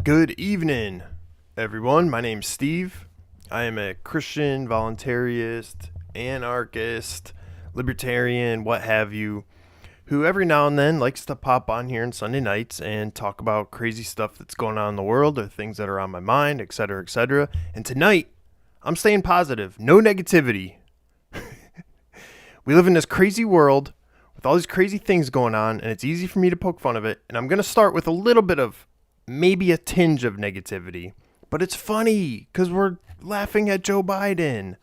Good evening, everyone. My name's Steve. I am a Christian, voluntarist, anarchist, libertarian, what have you, who every now and then likes to pop on here on Sunday nights and talk about crazy stuff that's going on in the world or things that are on my mind, etc., etc. And tonight, I'm staying positive. No negativity. We live in this crazy world with all these crazy things going on, and it's easy for me to poke fun of it. And I'm going to start with a little bit of maybe a tinge of negativity, but it's funny because we're laughing at Joe Biden.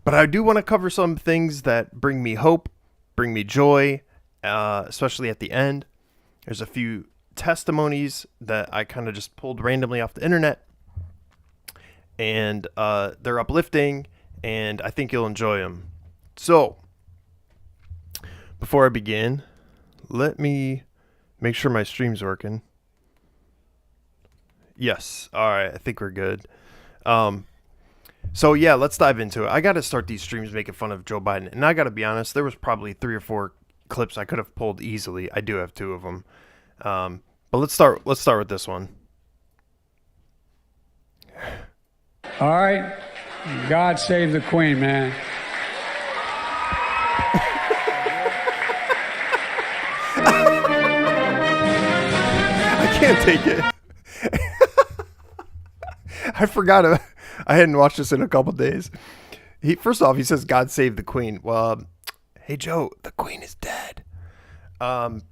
But I do want to cover some things that bring me hope, bring me joy, especially at the end. There's a few testimonies that I kind of just pulled randomly off the internet, and they're uplifting, and I think you'll enjoy them. So, before I begin, let me make sure my stream's working. Yes. All right. I think we're good. So yeah, let's dive into it. I got to start these streams making fun of Joe Biden, and I got to be honest, there was probably 3 or 4 clips I could have pulled easily. I do have 2 of them. But let's start with this one. All right. God save the Queen, man. I can't take it. I forgot. I hadn't watched this in a couple days. First off, he says, "God save the Queen." Well, hey Joe, the Queen is dead. And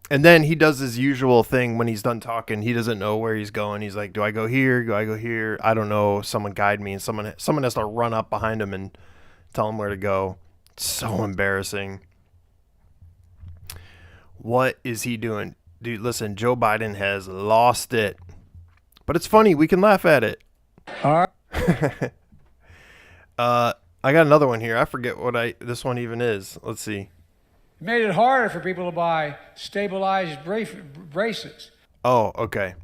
then he does his usual thing when he's done talking. He doesn't know where he's going. He's like, "Do I go here? Do I go here? I don't know. Someone guide me." And someone has to run up behind him and tell him where to go. It's so embarrassing. What is he doing? Dude, listen, Joe Biden has lost it. But it's funny. We can laugh at it. All right. I got another one here. I forget what this one even is. Let's see. It made it harder for people to buy stabilized braces. Oh, okay.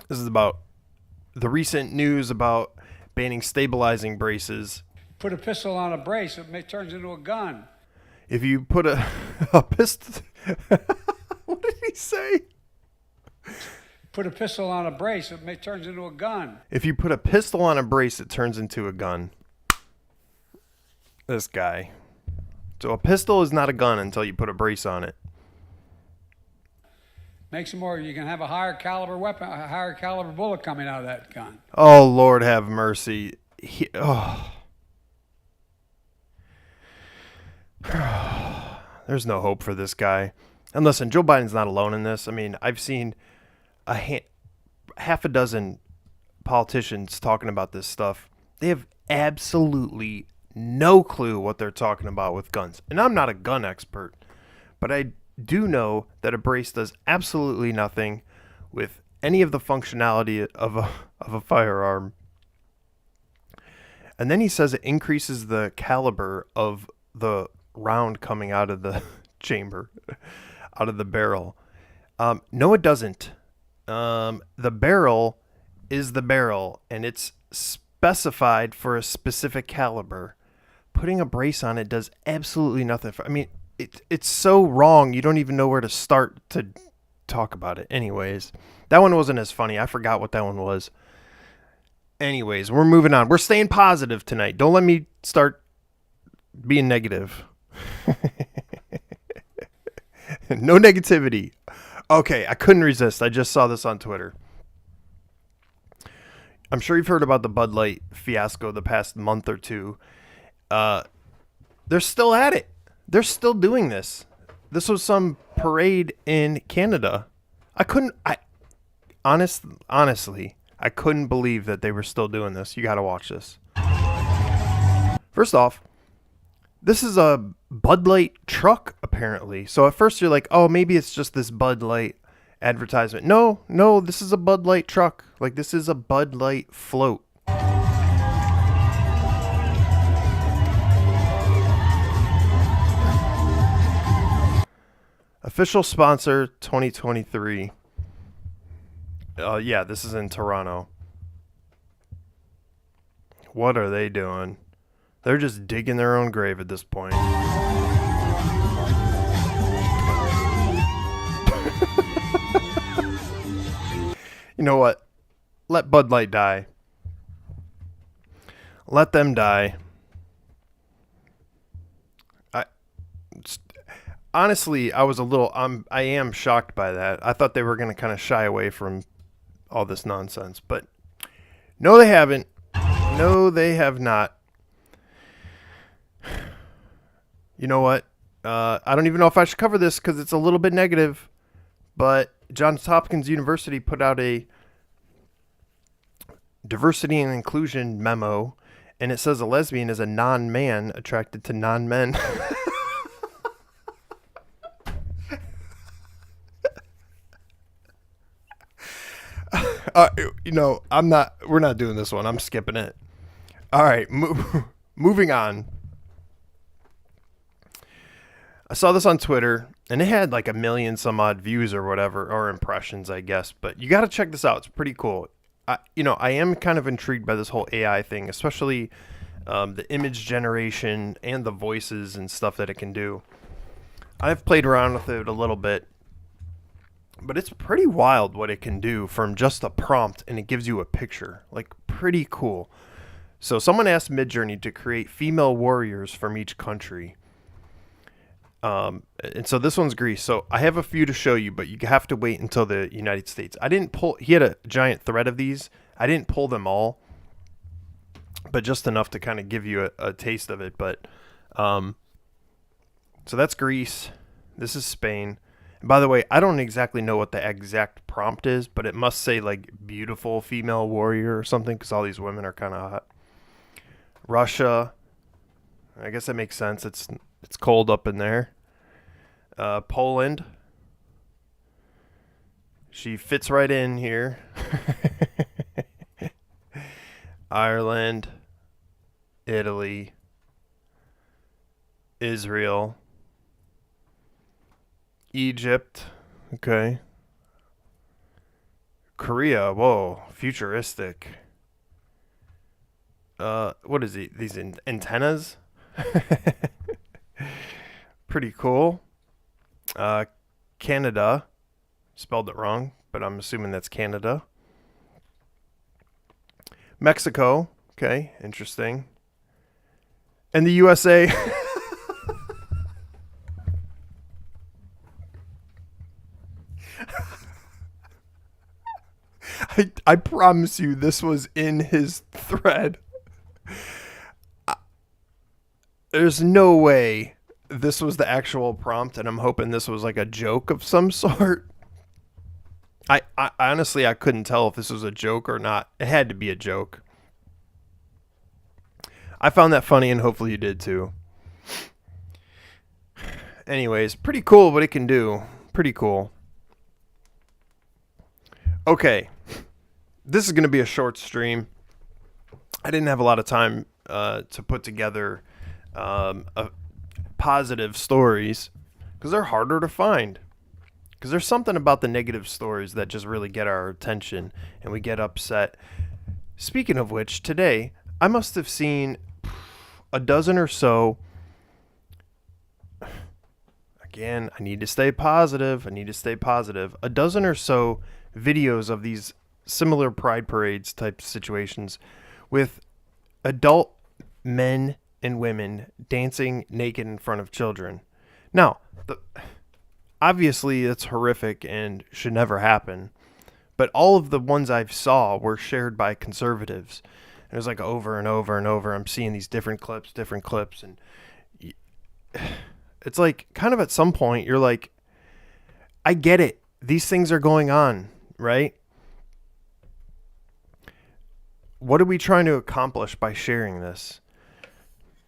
This is about the recent news about banning stabilizing braces. Put a pistol on a brace, it turns into a gun. If you put a pistol... What did he say? Put a pistol on a brace, it turns into a gun. If you put a pistol on a brace, it turns into a gun. This guy. So a pistol is not a gun until you put a brace on it. Makes it more, you can have a higher caliber weapon, a higher caliber bullet coming out of that gun. Oh, Lord have mercy. There's no hope for this guy. And listen, Joe Biden's not alone in this. I mean, I've seen half a dozen politicians talking about this stuff. They have absolutely no clue what they're talking about with guns. And I'm not a gun expert, but I do know that a brace does absolutely nothing with any of the functionality of a firearm. And then he says it increases the caliber of the round coming out of the chamber, out of the barrel. No, it doesn't. The barrel is the barrel, and it's specified for a specific caliber. Putting a brace on it does absolutely nothing. It's so wrong, you don't even know where to start to talk about it. Anyways, that one wasn't as funny. I forgot what that one was. Anyways, we're moving on. We're staying positive tonight. Don't let me start being negative. No negativity. Okay, I couldn't resist. I just saw this on Twitter. I'm sure you've heard about the Bud Light fiasco the past month or two. They're still at it. They're still doing this. This was some parade in Canada. Honestly, I couldn't believe that they were still doing this. You got to watch this. First off, this is a Bud Light truck, apparently. So at first you're like, oh, maybe it's just this Bud Light advertisement. No, this is a Bud Light truck. Like, this is a Bud Light float. Official sponsor 2023. Yeah, this is in Toronto. What are they doing? They're just digging their own grave at this point. know what? Let Bud Light die. Let them die. I honestly, I was a little. I am shocked by that. I thought they were going to kind of shy away from all this nonsense, but no, they haven't. No, they have not. You know what? I don't even know if I should cover this because it's a little bit negative. But Johns Hopkins University put out a diversity and inclusion memo, and it says a lesbian is a non-man attracted to non-men. I'm not. We're not doing this one. I'm skipping it. All right, moving on. I saw this on Twitter, and it had like 1,000,000 some odd views or whatever, or impressions, I guess. But you got to check this out. It's pretty cool. I am kind of intrigued by this whole AI thing, especially the image generation and the voices and stuff that it can do. I've played around with it a little bit, but it's pretty wild what it can do from just a prompt, and it gives you a picture. Like, pretty cool. So someone asked Midjourney to create female warriors from each country. And so this one's Greece. So I have a few to show you, but you have to wait until the United States. I didn't pull, he had a giant thread of these. I didn't pull them all, but just enough to kind of give you a taste of it. But, so that's Greece. This is Spain. And by the way, I don't exactly know what the exact prompt is, but it must say like beautiful female warrior or something, because all these women are kind of hot. Russia. I guess that makes sense. It's cold up in there. Poland. She fits right in here. Ireland. Italy. Israel. Egypt. Okay. Korea. Whoa. Futuristic. What is it? These antennas? Pretty cool. Canada. Spelled it wrong, but I'm assuming that's Canada. Mexico. Okay, interesting. And the USA. I promise you this was in his thread. There's no way this was the actual prompt, and I'm hoping this was like a joke of some sort. I honestly, I couldn't tell if this was a joke or not. It had to be a joke. I found that funny, and hopefully you did too. Anyways, pretty cool what it can do. Pretty cool. Okay. This is going to be a short stream. I didn't have a lot of time to put together positive stories because they're harder to find. Because there's something about the negative stories that just really get our attention and we get upset. Speaking of which, today I must have seen a dozen or so. Again, I need to stay positive. A dozen or so videos of these similar pride parades type situations with adult men and women dancing naked in front of children. Now, obviously it's horrific and should never happen, but all of the ones I saw were shared by conservatives. It was like over and over and over. I'm seeing these different clips, and it's like kind of at some point you're like, I get it. These things are going on, right? What are we trying to accomplish by sharing this?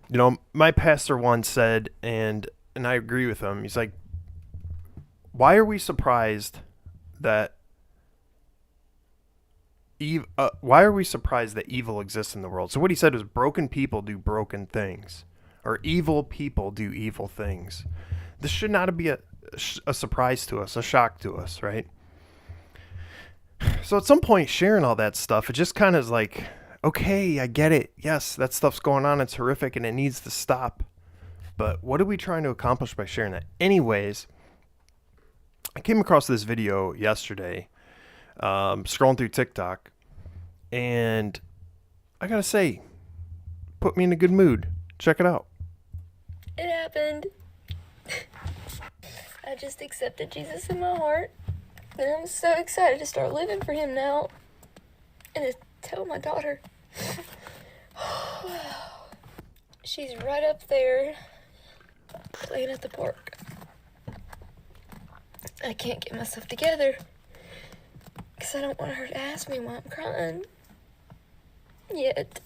You know, my pastor once said, and I agree with him. He's like, why are we surprised that evil exists in the world? So what he said was broken people do broken things, or evil people do evil things. This should not be a surprise to us, a shock to us, right? So at some point, sharing all that stuff, it just kind of is like, okay, I get it. Yes, that stuff's going on. It's horrific and it needs to stop. But what are we trying to accomplish by sharing that? Anyways, I came across this video yesterday. scrolling through TikTok, and I gotta say, put me in a good mood. Check it out. It happened. I just accepted Jesus in my heart, and I'm so excited to start living for him now, and to tell my daughter. She's right up there, playing at the park. I can't get myself together, because I don't want her to ask me why I'm crying. Yet.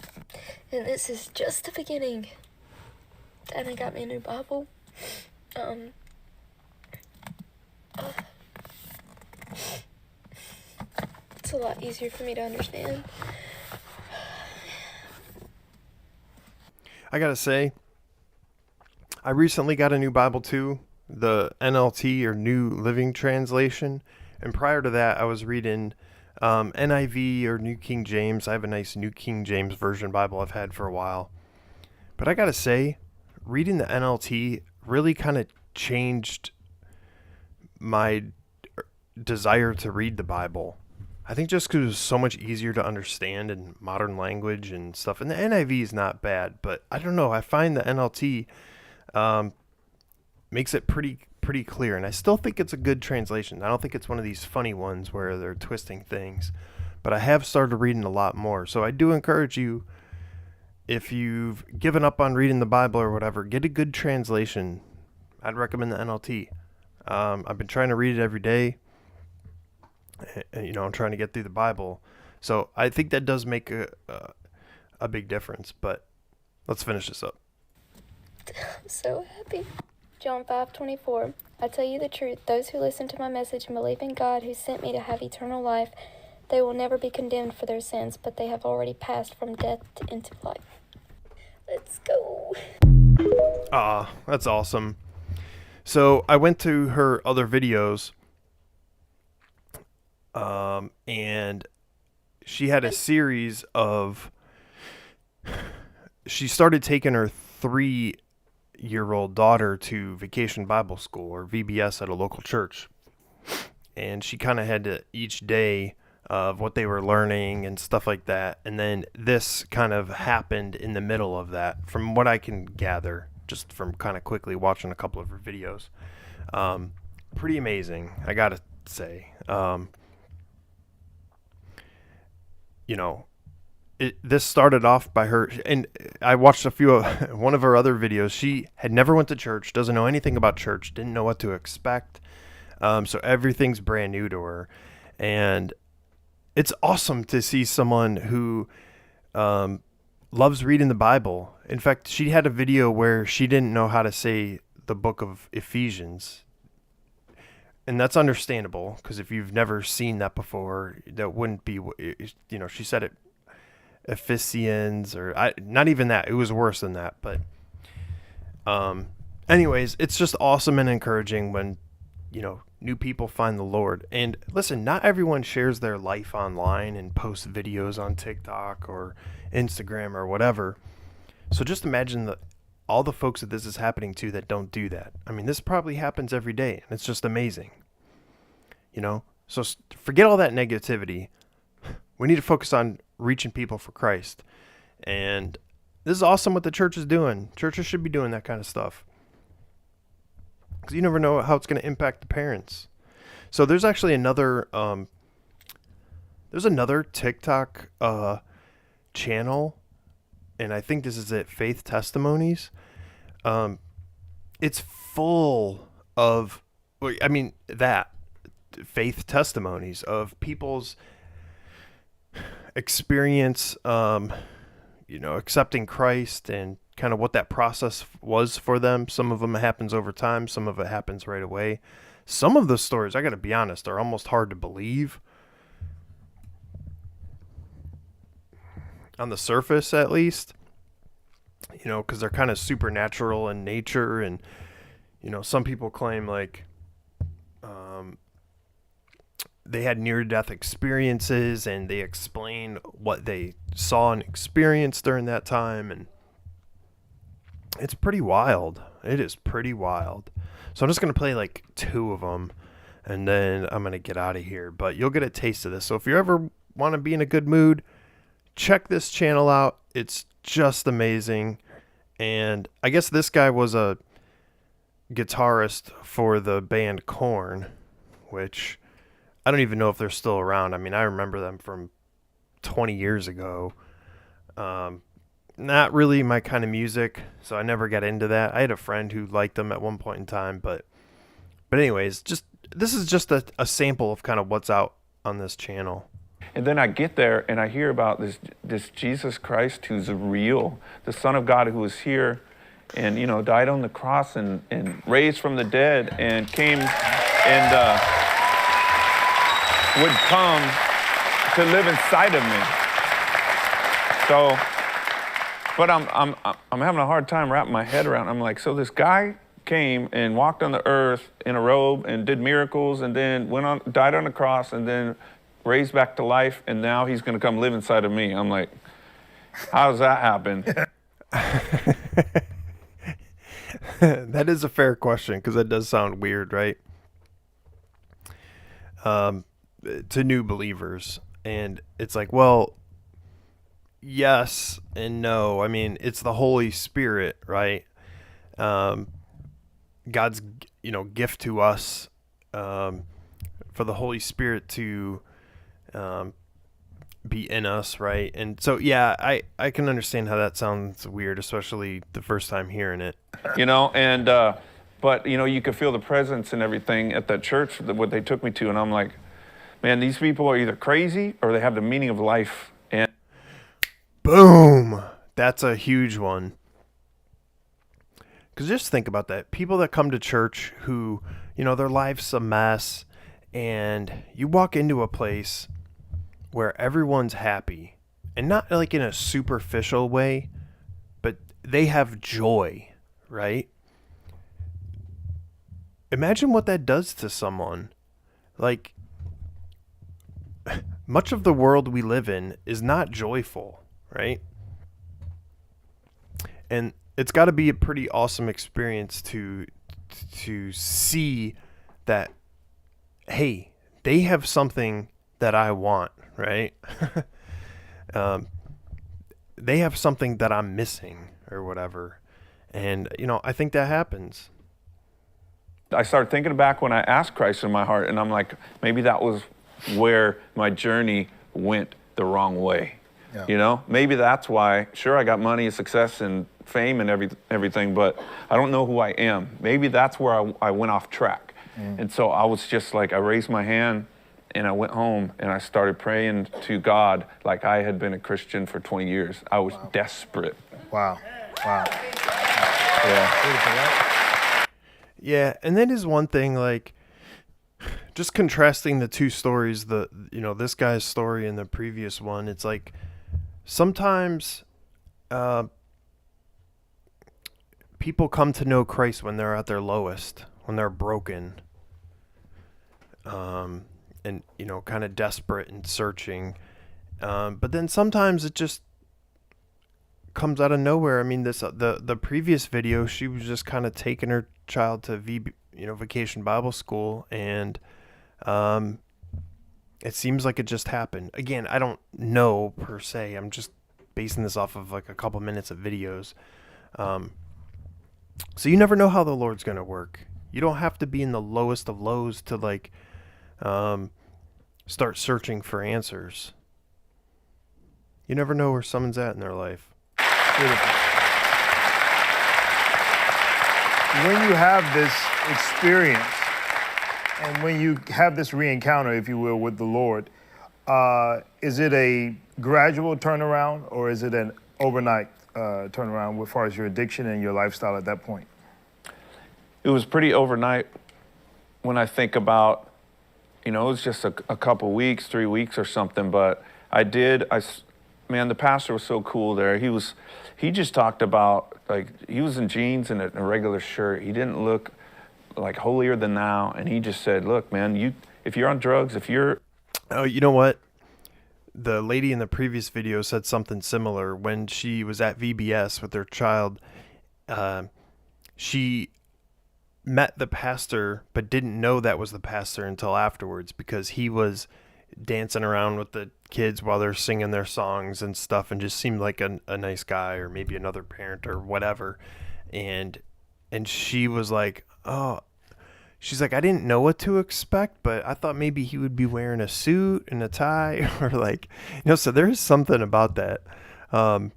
And this is just the beginning. Daddy got me a new Bible. It's a lot easier for me to understand. I gotta say, I recently got a new Bible too, the NLT or New Living Translation. And prior to that, I was reading NIV or New King James. I have a nice New King James Version Bible I've had for a while. But I gotta say, reading the NLT really kind of changed my desire to read the Bible. I think just because it was so much easier to understand in modern language and stuff. And the NIV is not bad, but I don't know. I find the NLT makes it pretty clear, and I still think it's a good translation. I don't think it's one of these funny ones where they're twisting things, but I have started reading a lot more. So I do encourage you, if you've given up on reading the Bible or whatever, get a good translation. I'd recommend the NLT. I've been trying to read it every day. I'm trying to get through the Bible. So I think that does make a big difference, but let's finish this up. I'm so happy. John 5:24. I tell you the truth, those who listen to my message and believe in God who sent me to have eternal life, they will never be condemned for their sins, but they have already passed from death into life. Let's go. That's awesome. So I went to her other videos, and she had a series of, she started taking her 3-year-old daughter to Vacation Bible School, or VBS, at a local church. And she kind of had to, each day of what they were learning and stuff like that. And then this kind of happened in the middle of that, from what I can gather, just from kind of quickly watching a couple of her videos. Pretty amazing, I gotta say. This started off by her, and I watched one of her other videos. She had never went to church, doesn't know anything about church, didn't know what to expect. So everything's brand new to her. And it's awesome to see someone who loves reading the Bible. In fact, she had a video where she didn't know how to say the book of Ephesians. And that's understandable, because if you've never seen that before, that wouldn't be, she said it Ephesians, or not even that. It was worse than that. But anyways, it's just awesome and encouraging when, new people find the Lord. And listen, not everyone shares their life online and posts videos on TikTok or Instagram or whatever. So just imagine all the folks that this is happening to that don't do that. I mean, this probably happens every day, and it's just amazing. So forget all that negativity. We need to focus on reaching people for Christ. And this is awesome what the church is doing. Churches should be doing that kind of stuff, because you never know how it's going to impact the parents. So there's actually another TikTok channel, and I think this is it, Faith Testimonies. It's full of, faith testimonies of people's experience, accepting Christ, and kind of what that process was for them. Some of them happens over time. Some of it happens right away. Some of the stories, I got to be honest, are almost hard to believe. On the surface, at least. Because they're kind of supernatural in nature. And, some people claim, they had near-death experiences, and they explain what they saw and experienced during that time. And it's pretty wild. It is pretty wild. So I'm just going to play 2 of them. and then I'm going to get out of here. But you'll get a taste of this. So if you ever want to be in a good mood, check this channel out. It's just amazing. And I guess this guy was a guitarist for the band Korn, which I don't even know if they're still around. I mean, I remember them from 20 years ago. Not really my kind of music, so I never got into that. I had a friend who liked them at one point in time, but anyways, this is just a sample of kind of what's out on this channel. And then I get there and I hear about this Jesus Christ who's real, the Son of God who was here and, you know, died on the cross and raised from the dead and came and would come to live inside of me. So, but I'm having a hard time wrapping my head around. I'm like, so this guy came and walked on the earth in a robe and did miracles and then died on the cross and then raised back to life, and now he's going to come live inside of me. I'm like, how does that happen? That is a fair question, because that does sound weird, right? To new believers. And it's like, well, yes and no. I mean, it's the Holy Spirit, right? God's, gift to us, for the Holy Spirit to be in us, right? And so, yeah, I can understand how that sounds weird, especially the first time hearing it. And but you could feel the presence and everything at that church, what they took me to, and I'm like, man, these people are either crazy or they have the meaning of life. And boom, that's a huge one. Because just think about that. People that come to church who, their life's a mess, and you walk into a place where everyone's happy, and not like in a superficial way, but they have joy, right? Imagine what that does to someone. Like, much of the world we live in is not joyful, right? And it's got to be a pretty awesome experience to see that, hey, they have something that I want, right? They have something that I'm missing or whatever. And, I think that happens. I started thinking back when I asked Christ in my heart, and I'm like, maybe that was where my journey went the wrong way. Yeah. Maybe that's why, sure, I got money and success and fame and everything, but I don't know who I am. Maybe that's where I went off track. And so I was just like, I raised my hand and I went home and I started praying to God like I had been a Christian for 20 years. I was desperate. Wow. Yeah. Yeah, and that is one thing, like, just contrasting the two stories, this guy's story and the previous one, it's like, sometimes people come to know Christ when they're at their lowest, when they're broken, and, kind of desperate and searching. But then sometimes it just comes out of nowhere. I mean, the previous video, she was just kind of taking her child to Vacation Bible School, and it seems like it just happened. Again, I don't know per se. I'm just basing this off of like a couple minutes of videos. So you never know how the Lord's going to work. You don't have to be in the lowest of lows to like start searching for answers. You never know where someone's at in their life. Beautiful. When you have this experience and when you have this re-encounter, if you will, with the Lord, is it a gradual turnaround or is it an overnight turnaround as far as your addiction and your lifestyle at that point? It was pretty overnight when I think about, it was just a couple weeks, 3 weeks or something, but man, the pastor was so cool there. He just talked about, like, he was in jeans and a regular shirt. He didn't look like holier than thou. And he just said, look, man, if you're on drugs, Oh, you know what? The lady in the previous video said something similar when she was at VBS with her child. She met the pastor but didn't know that was the pastor until afterwards, because he was dancing around with the kids while they're singing their songs and stuff, and just seemed like a nice guy, or maybe another parent or whatever. And she was like, oh, she's like, I didn't know what to expect, but I thought maybe he would be wearing a suit and a tie or like, so there's something about that, where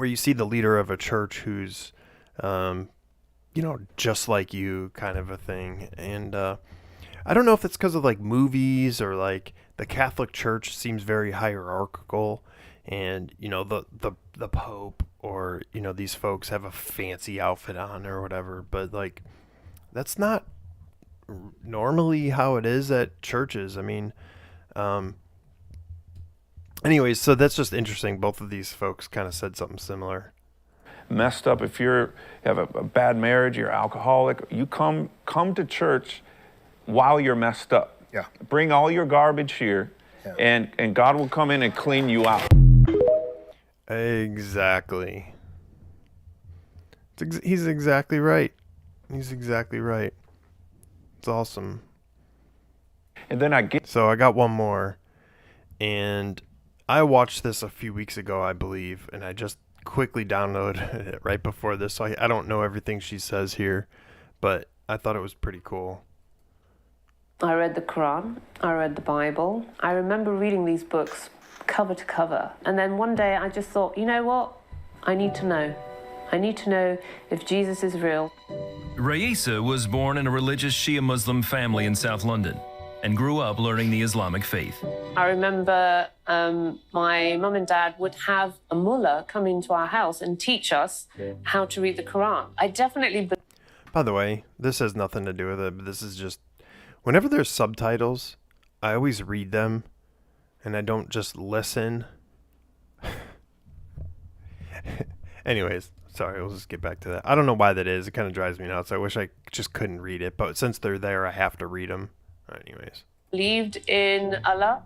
you see the leader of a church who's just like you, kind of a thing. And I don't know if it's because of like movies, or like the Catholic Church seems very hierarchical, and the Pope, or these folks have a fancy outfit on or whatever, but like that's not normally how it is at churches. I mean, anyways, so that's just interesting. Both of these folks kind of said something similar. Messed up, if you have a bad marriage, you're alcoholic, you come to church while you're messed up. Yeah. Bring all your garbage here, and God will come in and clean you out. Exactly. He's exactly right. He's exactly right. It's awesome. And then So I got one more, and I watched this a few weeks ago, I believe, and I just quickly downloaded it right before this, so I don't know everything she says here, but I thought it was pretty cool. I read the Quran, I read the Bible. I remember reading these books cover to cover. And then one day I just thought, you know what? I need to know. I need to know if Jesus is real. Raisa was born in a religious Shia Muslim family in South London and grew up learning the Islamic faith. I remember my mum and dad would have a mullah come into our house and teach us how to read the Quran. I definitely... By the way, this has nothing to do with it, but this is just, whenever there's subtitles, I always read them, and I don't just listen. Anyways, sorry, we'll just get back to that. I don't know why that is. It kind of drives me nuts. I wish I just couldn't read it, but since they're there, I have to read them. Anyways. Believed in Allah,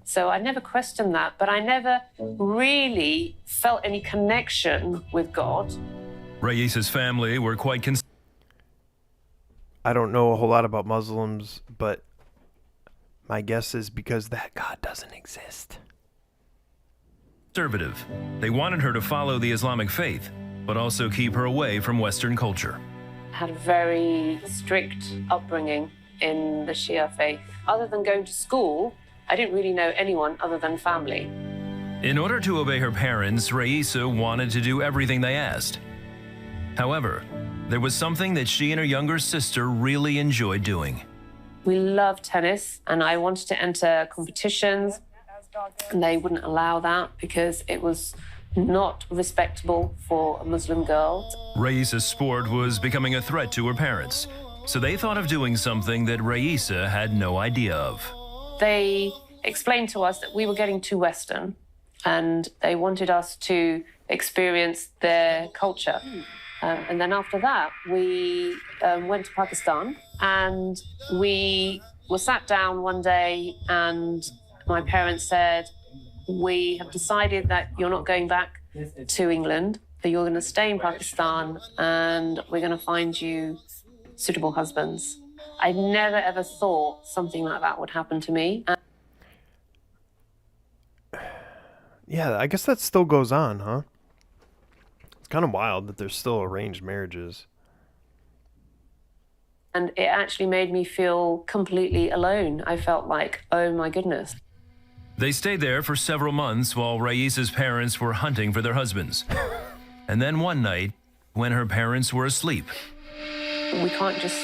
so I never questioned that, but I never really felt any connection with God. Raisa's family were quite I don't know a whole lot about Muslims, but my guess is because that God doesn't exist. conservative. They wanted her to follow the Islamic faith, but also keep her away from Western culture. I had a very strict upbringing in the Shia faith. Other than going to school, I didn't really know anyone other than family. In order to obey her parents, Raisa wanted to do everything they asked. However, there was something that she and her younger sister really enjoyed doing. We loved tennis, and I wanted to enter competitions, and they wouldn't allow that because it was not respectable for a Muslim girl. Raisa's sport was becoming a threat to her parents, so they thought of doing something that Raisa had no idea of. They explained to us that we were getting too Western, and they wanted us to experience their culture. And then after that, we went to Pakistan, and we were sat down one day, and my parents said, we have decided that you're not going back to England, that you're going to stay in Pakistan, and we're going to find you suitable husbands. I never ever thought something like that would happen to me. Yeah, I guess that still goes on, huh? It's kind of wild that there's still arranged marriages. And it actually made me feel completely alone. I felt like, oh my goodness. They stayed there for several months while Raisa's parents were hunting for their husbands. And then one night, when her parents were asleep. We can't just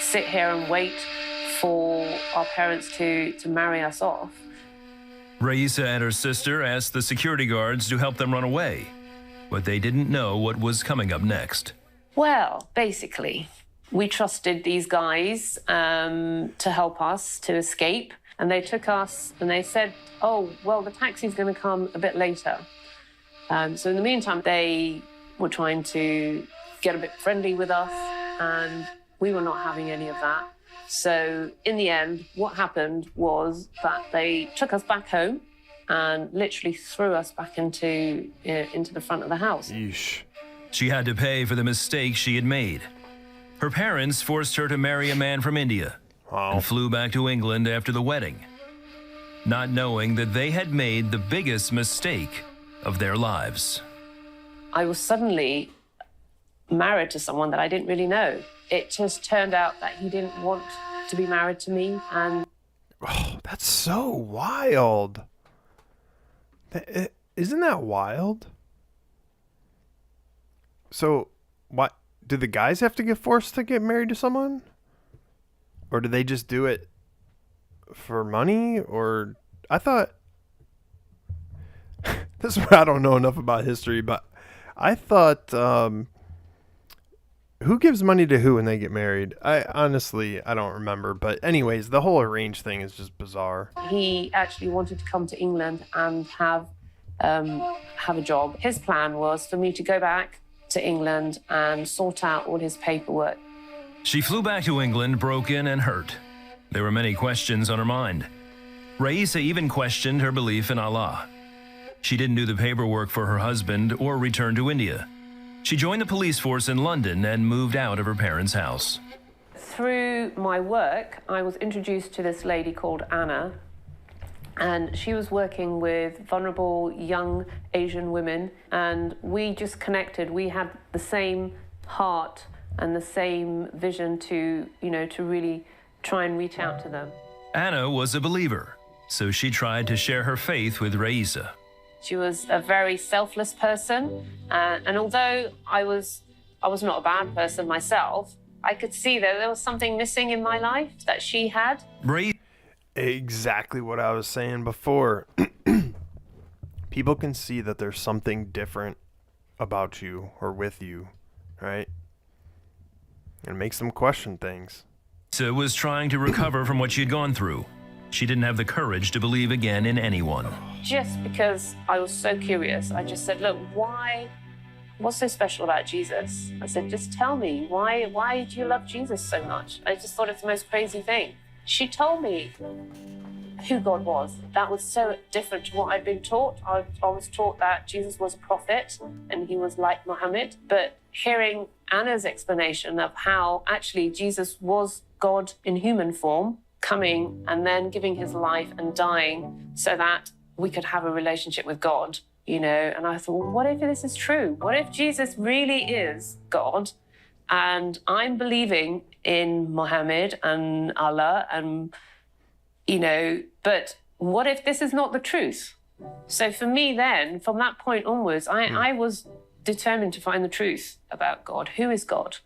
sit here and wait for our parents to marry us off. Raisa and her sister asked the security guards to help them run away, but they didn't know what was coming up next. Well, basically, we trusted these guys to help us to escape. And they took us and they said, oh, well, the taxi's going to come a bit later. So in the meantime, they were trying to get a bit friendly with us, and we were not having any of that. So in the end, what happened was that they took us back home and literally threw us back into the front of the house. Yeesh. She had to pay for the mistake she had made. Her parents forced her to marry a man from India and flew back to England after the wedding, not knowing that they had made the biggest mistake of their lives. I was suddenly married to someone that I didn't really know. It just turned out that he didn't want to be married to me, and Oh, that's so wild. Isn't that wild? So, what do the guys have to get forced to get married to someone? Or do they just do it for money? Or I thought this is where I don't know enough about history, but I thought who gives money to who when they get married? I don't remember. But anyways, the whole arranged thing is just bizarre. he actually wanted to come to England and have a job. His plan was for me to go back to England and sort out all his paperwork. She flew back to England broken and hurt. There were many questions on her mind. Raisa even questioned her belief in Allah. She didn't do the paperwork for her husband or return to India. She joined the police force in London and moved out of her parents' house. Through my work, I was introduced to this lady called Anna, and she was working with vulnerable young Asian women, and we just connected. We had the same heart and the same vision to really try and reach out to them. Anna was a believer, so she tried to share her faith with Raisa. She was a very selfless person, and although I was not a bad person myself, I could see that there was something missing in my life that she had. Exactly what I was saying before. People can see that there's something different about you or with you, right? It makes them question things. Raisa was trying to recover from what she had gone through. She didn't have the courage to believe again in anyone. Just because I was so curious, I just said, look, what's so special about Jesus? I said, just tell me, why do you love Jesus so much? I just thought it's the most crazy thing. She told me who God was. That was so different to what I'd been taught. I was taught that Jesus was a prophet and he was like Muhammad. But hearing Anna's explanation of how actually Jesus was God in human form, coming and then giving his life and dying so that we could have a relationship with God, and I thought, well, what if this is true? What if Jesus really is God and I'm believing in Muhammad and Allah and, but what if this is not the truth? So for me then, from that point onwards, I was determined to find the truth about God. Who is God?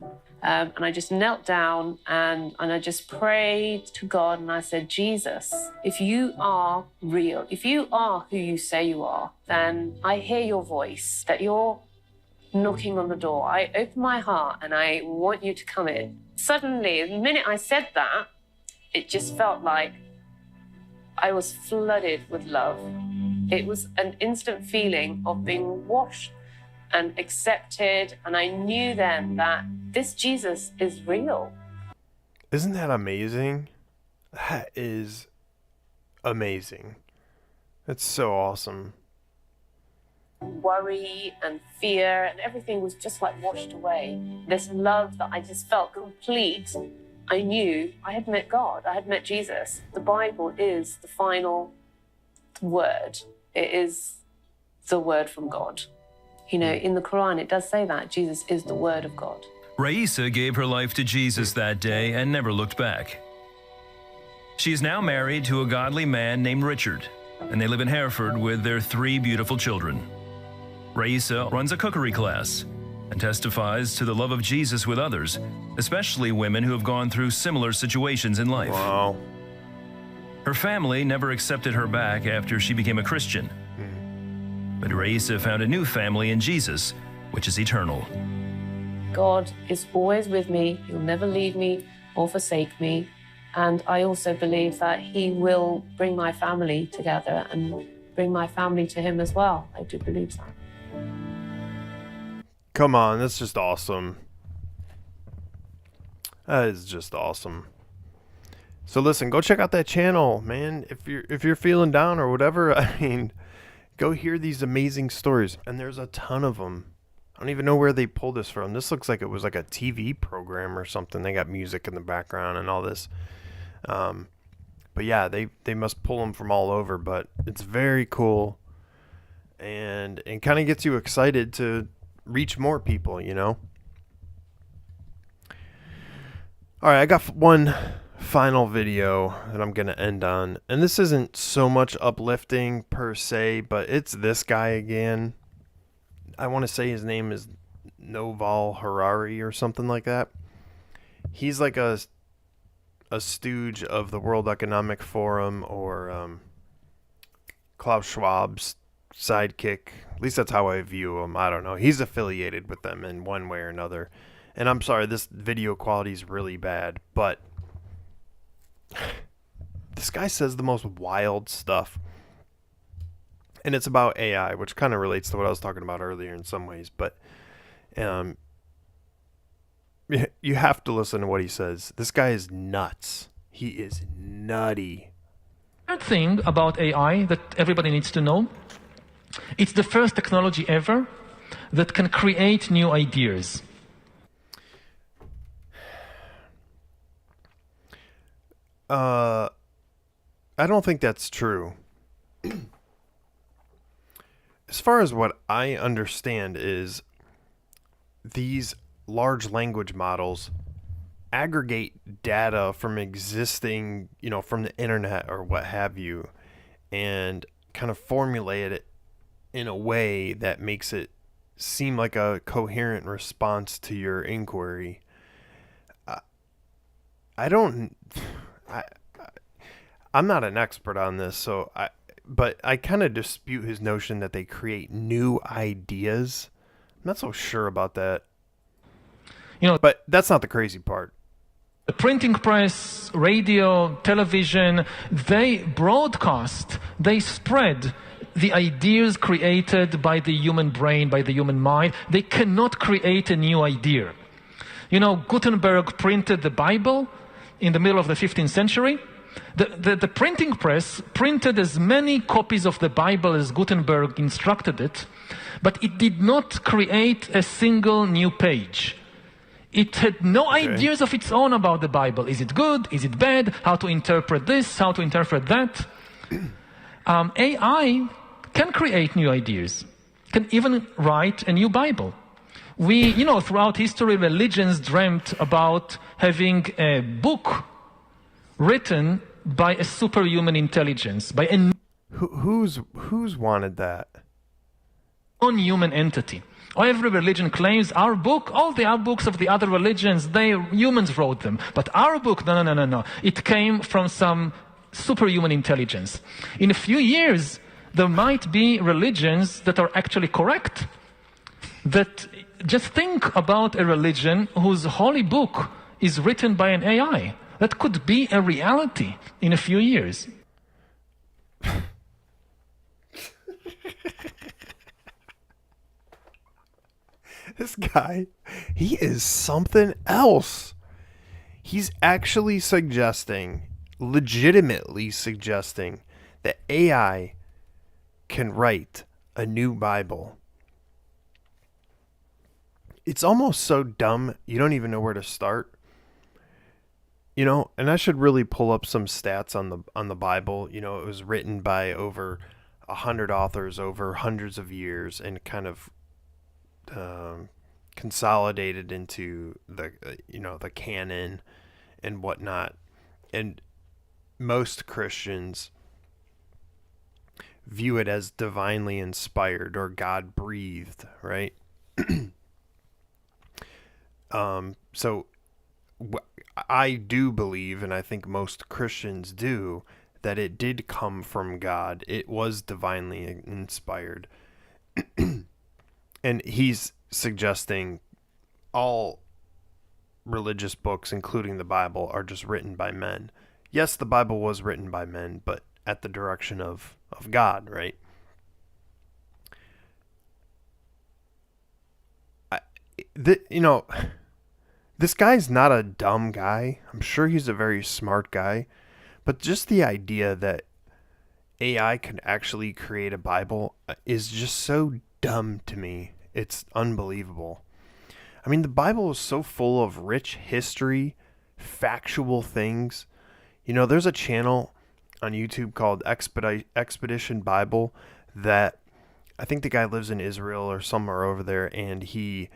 And I just knelt down and I just prayed to God and I said, Jesus, if you are real, if you are who you say you are, then I hear your voice, that you're knocking on the door. I open my heart and I want you to come in. Suddenly, the minute I said that, it just felt like I was flooded with love. It was an instant feeling of being washed and accepted, and I knew then that this Jesus is real. Isn't that amazing? That is amazing. That's so awesome. Worry and fear and everything was just like washed away. This love that I just felt complete. I knew I had met God. I had met Jesus. The Bible is the final word. It is the word from God. In the Quran, it does say that Jesus is the word of God. Raisa gave her life to Jesus that day and never looked back. She is now married to a godly man named Richard, and they live in Hereford with their 3 beautiful children. Raisa runs a cookery class and testifies to the love of Jesus with others, especially women who have gone through similar situations in life. Wow. Her family never accepted her back after she became a Christian. But Raisa found a new family in Jesus, which is eternal. God is always with me. He'll never leave me or forsake me. And I also believe that he will bring my family together and bring my family to him as well. I do believe that. Come on, that's just awesome. That is just awesome. So listen, go check out that channel, man. If you're feeling down or whatever, go hear these amazing stories, and there's a ton of them. don't even know where they pulled this from. This looks like it was like a TV program or something. They got music in the background and all this. But yeah, they must pull them from all over. But it's very cool, and it kind of gets you excited to reach more people, you know? All right, I got one final video that I'm going to end on. And this isn't so much uplifting per se, but it's this guy again. I want to say his name is Noval Harari or something like that. He's like a stooge of the World Economic Forum or Klaus Schwab's sidekick. At least that's how I view him. I don't know. He's affiliated with them in one way or another. And I'm sorry, this video quality is really bad, but this guy says the most wild stuff. And it's about AI, which kind of relates to what I was talking about earlier in some ways. But you have to listen to what he says. This guy is nuts. He is nutty. Third thing about AI that everybody needs to know, it's the first technology ever that can create new ideas. I don't think that's true. As far as what I understand is these large language models aggregate data from existing, from the internet or what have you, and kind of formulate it in a way that makes it seem like a coherent response to your inquiry. I'm not an expert on this, but I kind of dispute his notion that they create new ideas. I'm not so sure about that. But that's not the crazy part. The printing press, radio, television, they broadcast, they spread the ideas created by the human brain, by the human mind. They cannot create a new idea. Gutenberg printed the Bible in the middle of the 15th century. The printing press printed as many copies of the Bible as Gutenberg instructed it, but it did not create a single new page. It had no ideas of its own about the Bible. Is it good? Is it bad? How to interpret this? How to interpret that? AI can create new ideas, can even write a new Bible. Throughout history, religions dreamt about having a book written by a superhuman intelligence, by a who's wanted that? Non-human entity. Every religion claims our book, all the other books of the other religions, humans wrote them. But our book, no. It came from some superhuman intelligence. In a few years, there might be religions that are actually correct. That just think about a religion whose holy book is written by an AI. That could be a reality in a few years. This guy, he is something else. He's actually legitimately suggesting that AI can write a new Bible. It's almost so dumb, you don't even know where to start. And I should really pull up some stats on the Bible. It was written by over 100 authors over hundreds of years and kind of consolidated into the canon and whatnot. And most Christians view it as divinely inspired or God breathed, right? So I do believe, and I think most Christians do, that it did come from God. It was divinely inspired. And he's suggesting all religious books, including the Bible, are just written by men. Yes, the Bible was written by men, but at the direction of God, right? This guy's not a dumb guy. I'm sure he's a very smart guy. But just the idea that AI can actually create a Bible is just so dumb to me. It's unbelievable. I mean, the Bible is so full of rich history, factual things. You know, there's a channel on YouTube called Expedition Bible that I think the guy lives in Israel or somewhere over there, and he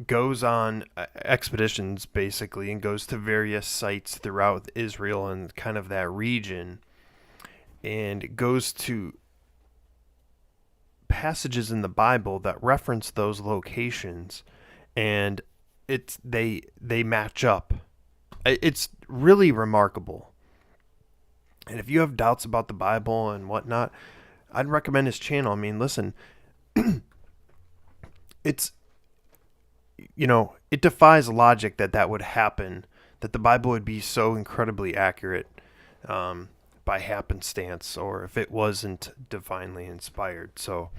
goes on expeditions basically and goes to various sites throughout Israel and kind of that region, and goes to passages in the Bible that reference those locations, and they match up. It's really remarkable. And if you have doubts about the Bible and whatnot, I'd recommend his channel. I mean, listen, it's, you know, it defies logic that would happen, that the Bible would be so incredibly accurate by happenstance, or if it wasn't divinely inspired. So,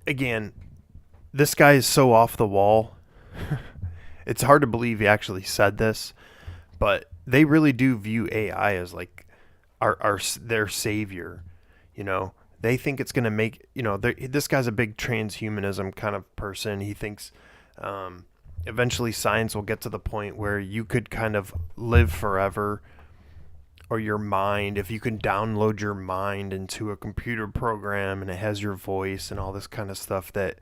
again, this guy is so off the wall. It's hard to believe he actually said this, but they really do view AI as like their savior. You know, they think it's going to make, you know, this guy's a big transhumanism kind of person. He thinks eventually science will get to the point where you could kind of live forever, or your mind, if you can download your mind into a computer program and it has your voice and all this kind of stuff, that,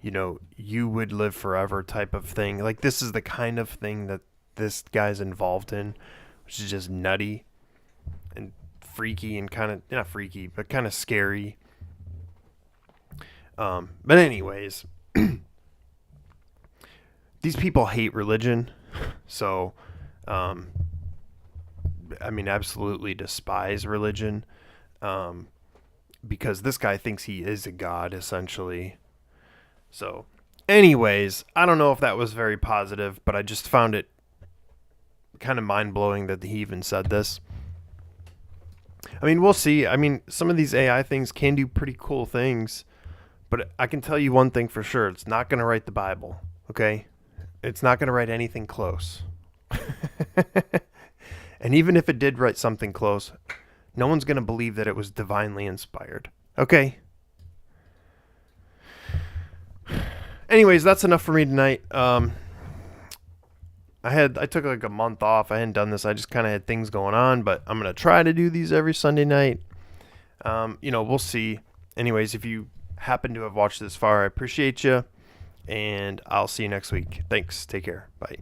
you know, you would live forever type of thing. Like, this is the kind of thing that this guy's involved in, which is just nutty and freaky and kind of, not freaky, but kind of scary. But anyways, these people hate religion. So, I mean, absolutely despise religion, because this guy thinks he is a god, essentially. So, anyways, I don't know if that was very positive, but I just found it kind of mind-blowing that he even said this. I mean, we'll see. I mean, some of these AI things can do pretty cool things, but I can tell you one thing for sure. It's not going to write the Bible, okay? It's not going to write anything close. And even if it did write something close, no one's going to believe that it was divinely inspired. Okay? Anyways, that's enough for me tonight. I took like a month off. I hadn't done this. I just kind of had things going on, but I'm going to try to do these every Sunday night. You know, we'll see. Anyways, if you happen to have watched this far, I appreciate you, and I'll see you next week. Thanks. Take care. Bye.